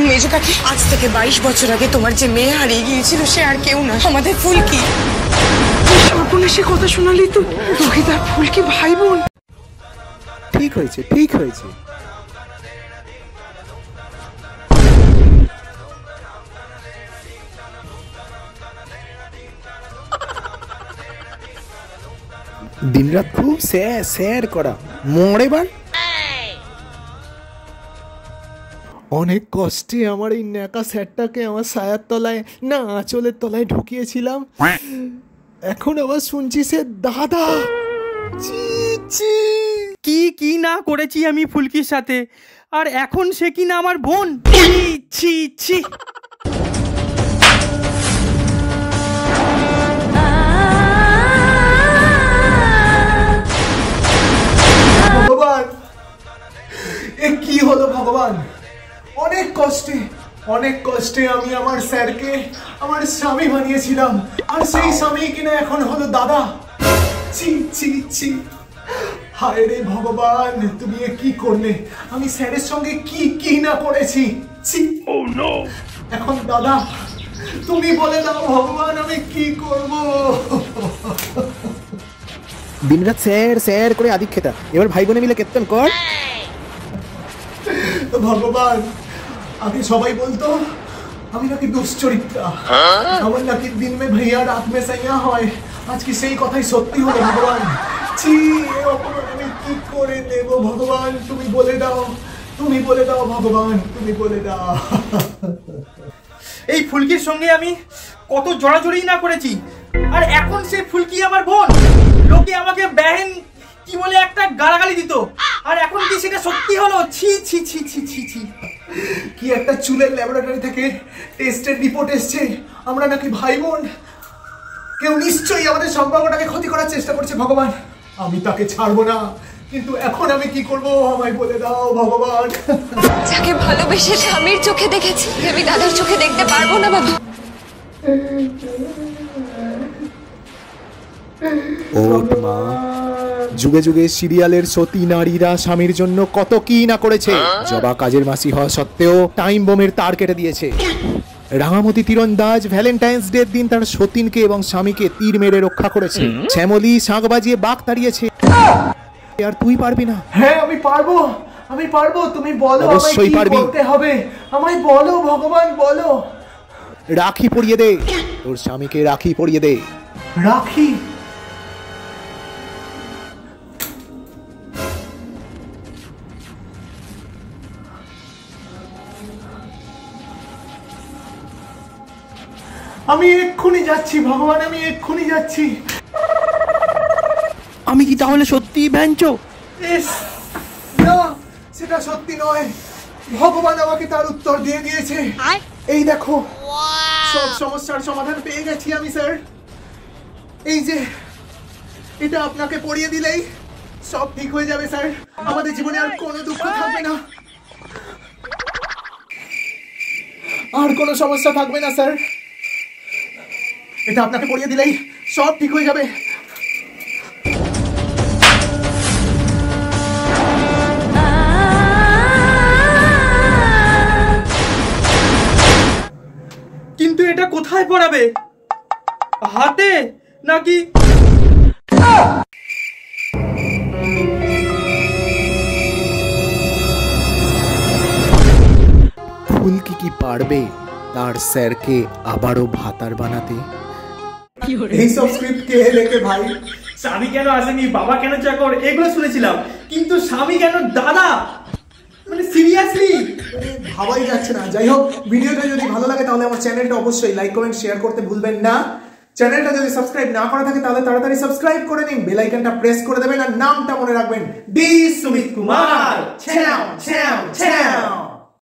মেজো কাকি, আজ থেকে 22 বছর আগে তোমার যে মেয়ে হারিয়ে গিয়েছিল সে আর কেউ না, আমাদের ফুলকি। সর্বনেশে কথা শোনালি তো, তোকে তার ফুলকি ভাই বোন। ঠিক হয়েছে, ঠিক হয়েছে। দিনরাত খুব স্যার করা মরে বার। অনেক কষ্টে আমার এই ন্যাকা স্যারটাকে আমার ছায়ার তলায় না আঁচলের তলায় ঢুকিয়েছিলাম, এখন আবার শুনছি সে দাদা। কি কি না করেছি আমি ফুলকির সাথে, আর এখন সে কি না আমার বোন। ছি ছি। ভগবান, এ কি হলো ভগবান? অনেক কষ্টে আমি আমার স্যারকে আমার স্বামী বানিয়েছিলাম, আর সেই স্বামী কিনা এখন হলো দাদা। ছি ছি ছি, হায় রে ভগবান, তুমি এ কি করলে? আমি স্যারের সঙ্গে কি কি না করেছি। ছি, ও নো, এখন দাদা। তুমি বলে দাও ভগবান, আমি কি করব? দিনরাত স্যার করে আদিক্ষেতা, এবার ভাই বোনে মিলে কীর্তন কর। ভগবান, আগে সবাই বলতো আমি নাকি দুশ্চরিত্রা, আমার নাকি দিন মে ভাইয়া রাত মে সাইয়া হয়, আজকে সেই কথাই সত্যি হলো ভগবান। ছি, আমি কি করে দেব ভগবান? তুমি বলে দাও ভগবান, তুমি বলে দাও। এই ফুলকির সঙ্গে আমি কত জড়াজড়ি না করেছি, আর এখন সে ফুলকি আমার বোন। লোকে আমাকে বেহেন কি বলে একটা গালাগালি দিত, আর এখন কি সেটা সত্যি হলো? ছি ছি ছি ছি ছি ছি। কি একটা চুলের ল্যাবরেটরি থেকে টেস্টের রিপোর্ট এসছে আমরা নাকি ভাই বোন। কেউ নিশ্চয়ই আমাদের সম্পর্কটাকে ক্ষতি করার চেষ্টা করছে ভগবান। আমি তাকে ছাড়বো না, কিন্তু এখন আমি কি করব আমায় বলে দাও ভগবান। যাকে ভালোবেসে স্বামীর চোখে দেখেছি, আমি দাদার চোখে দেখতে পারবো না বাবা। ওঠ মা, যুগে যুগে সিরিয়ালের সতী নারীরা স্বামীর জন্য কত কি না করেছে। জবা কাজের মাসি হওয়া সত্ত্বেও টাইম বোমের তার কেটে দিয়েছে। রাঙামতি তীরন্দাজ ভ্যালেন্টাইন্স ডে দিন তার সতীনকে এবং স্বামীকে তীর মেরে রক্ষা করেছে। শ্যামলী শাঁখ বাজিয়ে বাঘ তাড়িয়েছে। আর তুই পারবি না? হ্যাঁ আমি পারবো। তুমি বলো অবশ্যই পারবি। বলতে হবে আমায়, বলো ভগবান বলো। রাখি পরিয়ে দে, তোর স্বামীকে রাখি পরিয়ে দে। রাখি? আমি এক্ষুনি যাচ্ছি ভগবান, আমি এক্ষুনি যাচ্ছি। আমি কি তাহলে সত্যি ভ্যাঞ্চো? না, সেটা সত্যি নয়। ভগবান আমাকে তার উত্তর দিয়ে দিয়েছে। এই দেখো, সব সমস্যার সমাধান পেয়ে গেছি আমি স্যার। এই যে এটা আপনাকে পড়িয়ে দিলেই সব ঠিক হয়ে যাবে স্যার। আমাদের জীবনে আর কোনো দুঃখ থাকবে না, আর কোনো সমস্যা থাকবে না স্যার। এটা আপনাকে পড়িয়ে দিলেই সব ঠিক হয়ে যাবে। কিন্তু এটা কোথায় পড়াবে? হাতে নাকি? ফুলকি কি পারবে তার স্যারকে আবারও ভাতার বানাতে? এইসব স্ক্রিপ্ট কে লেখে ভাই? স্বামী কেন আসেনি, বাবা কেন চাকর, এগুলো শুনেছিলাম, কিন্তু স্বামী কেন দাদা? মানে সিরিয়াসলি ভাবাই যাচ্ছে না। যাই হোক, ভিডিওটা যদি ভালো লাগে তাহলে আমার চ্যানেলটা অবশ্যই লাইক কমেন্ট শেয়ার করতে ভুলবেন না। চ্যানেলটা যদি সাবস্ক্রাইব না করা থাকে তাহলে তাড়াতাড়ি সাবস্ক্রাইব করে নিন, বেল আইকনটা প্রেস করে দেবেন, আর নামটা মনে রাখবেন, ডি সুমিত কুমার। ছ্যাও ছ্যাও ছ্যাও।